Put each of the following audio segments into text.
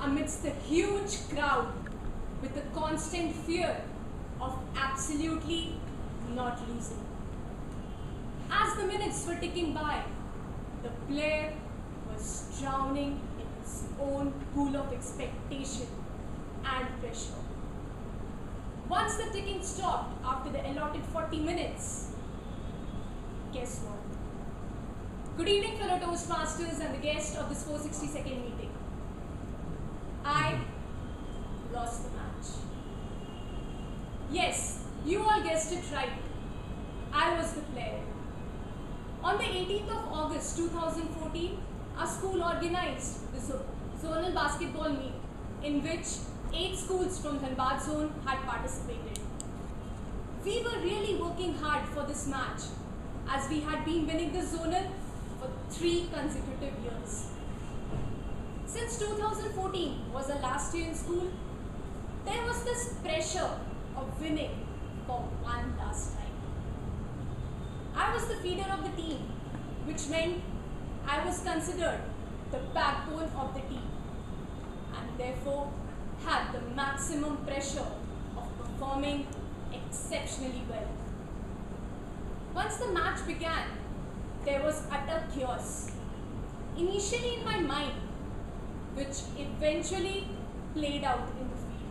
amidst the huge crowd with the constant fear of absolutely not losing. As the minutes were ticking by, the player was drowning in his own pool of expectation and pressure. Once the ticking stopped after the allotted 40 minutes, guess what? Good evening, fellow Toastmasters and the guest of this 460-second meeting. I lost the match. Yes, you all guessed it right. I was the player. On the 18th of August 2014, our school organized the zonal basketball meet in which 8 schools from Dhanbad zone had participated. We were really working hard for this match as we had been winning the zonal for 3 consecutive years. Since 2014 was our last year in school, there was this pressure of winning for one last time. I was the feeder of the team, which meant I was considered the backbone of the team and therefore had the maximum pressure of performing exceptionally well. Once the match began, there was utter chaos. Initially in my mind, which eventually played out in the field.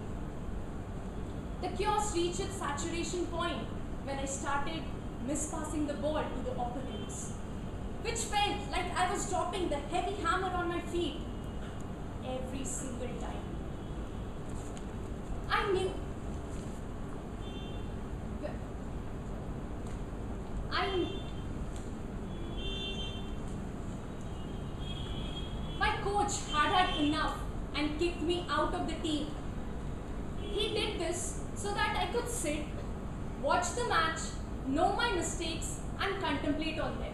The chaos reached its saturation point when I started mispassing the ball to the opponents, which felt like I was dropping the heavy hammer on my feet every single time. I knew my coach had enough and kicked me out of the team. He did this so that I could sit, watch the match, know my mistakes and contemplate on them.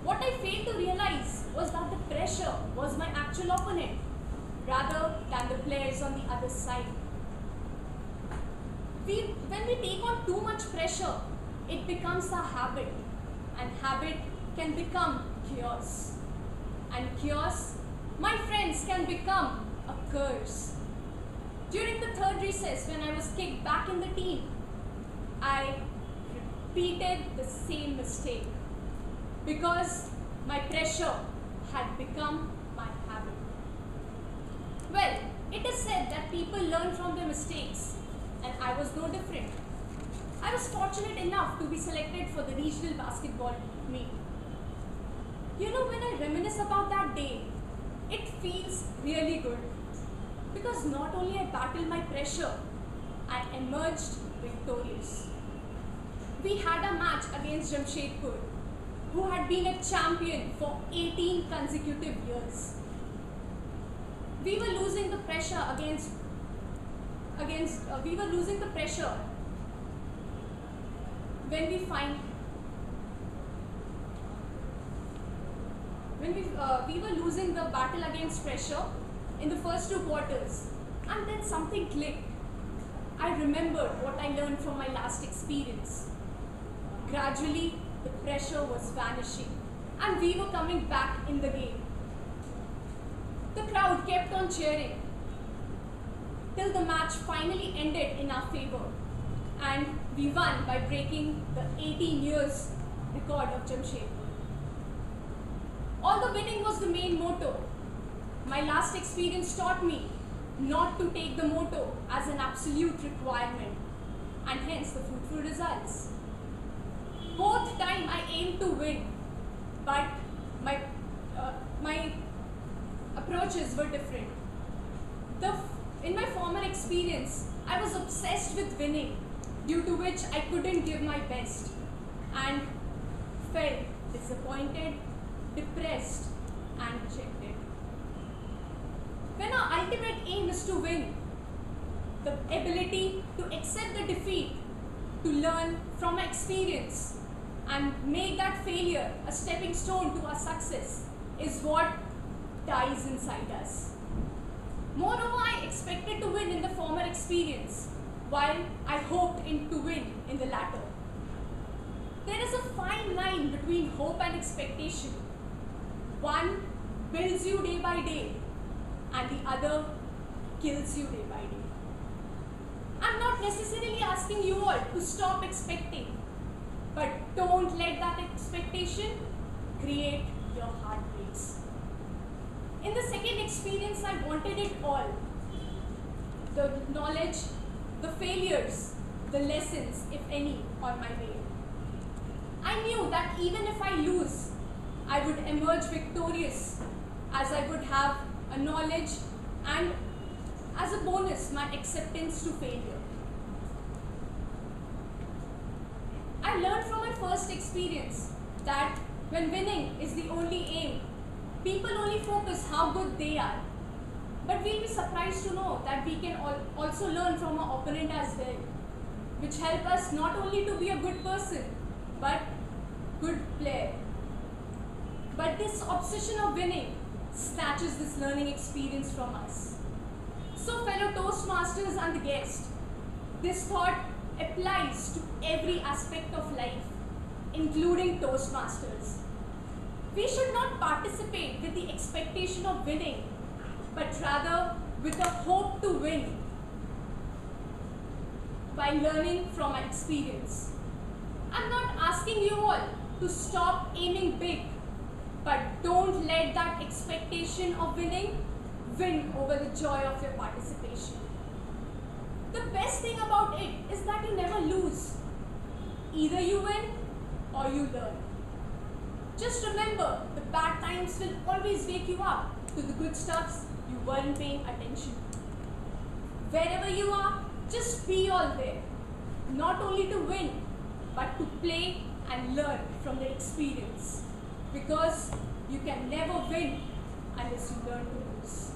What I failed to realize was that the pressure was my actual opponent rather than the players on the other side. When we take on too much pressure, it becomes a habit, and habit can become chaos. And chaos, my friends, can become a curse. During the 3rd recess, when I was kicked back in the team, I repeated the same mistake because my pressure had become my habit. Well, it is said that people learn from their mistakes, and I was no different. I was fortunate enough to be selected for the regional basketball meet. You know, when I reminisce about that day, it feels really good because not only I battled my pressure, I emerged victorious. We had a match against Jamshedpur, who had been a champion for 18 consecutive years. We were losing the pressure when we were losing the battle against pressure in the first 2 quarters, and then something clicked. I remembered what I learned from my last experience. Gradually, the pressure was vanishing and we were coming back in the game. The crowd kept on cheering till the match finally ended in our favor, and we won by breaking the 18 years record of Jamshedpur. Although winning was the main motto, my last experience taught me not to take the motto as an absolute requirement, and hence the fruitful results. Both time I aimed to win, but my approaches were different. In my former experience, I was obsessed with winning, due to which I couldn't give my best and felt disappointed, depressed and rejected. When our ultimate aim is to win, the ability to accept the defeat, to learn from experience and make that failure a stepping stone to our success is what dies inside us. Moreover, I expected to win in the former experience, while I hoped to win in the latter. There is a fine line between hope and expectation. One builds you day by day, and the other kills you day by day. I'm not necessarily asking you all to stop expecting, but don't let that expectation create your heartbreaks. In the second experience, I wanted it all. The knowledge, the failures, the lessons, if any, on my way. I knew that even if I lose, I would emerge victorious, as I would have a knowledge and, as a bonus, my acceptance to failure. I learned from my first experience that when winning is the only aim, people only focus how good they are. But we'll be surprised to know that we can also learn from our opponent as well, which help us not only to be a good person, but good player. But this obsession of winning snatches this learning experience from us. So fellow Toastmasters and the guest, this thought applies to every aspect of life, including Toastmasters. We should not participate with the expectation of winning, but rather with the hope to win by learning from our experience. I'm not asking you all to stop aiming big, but don't let that expectation of winning win over the joy of your participation. The best thing about it is that you never lose. Either you win or you learn. Just remember, the bad times will always wake you up to the good stuffs you weren't paying attention to. Wherever you are, just be all there. Not only to win, but to play and learn from the experience. Because you can never win unless you learn to lose.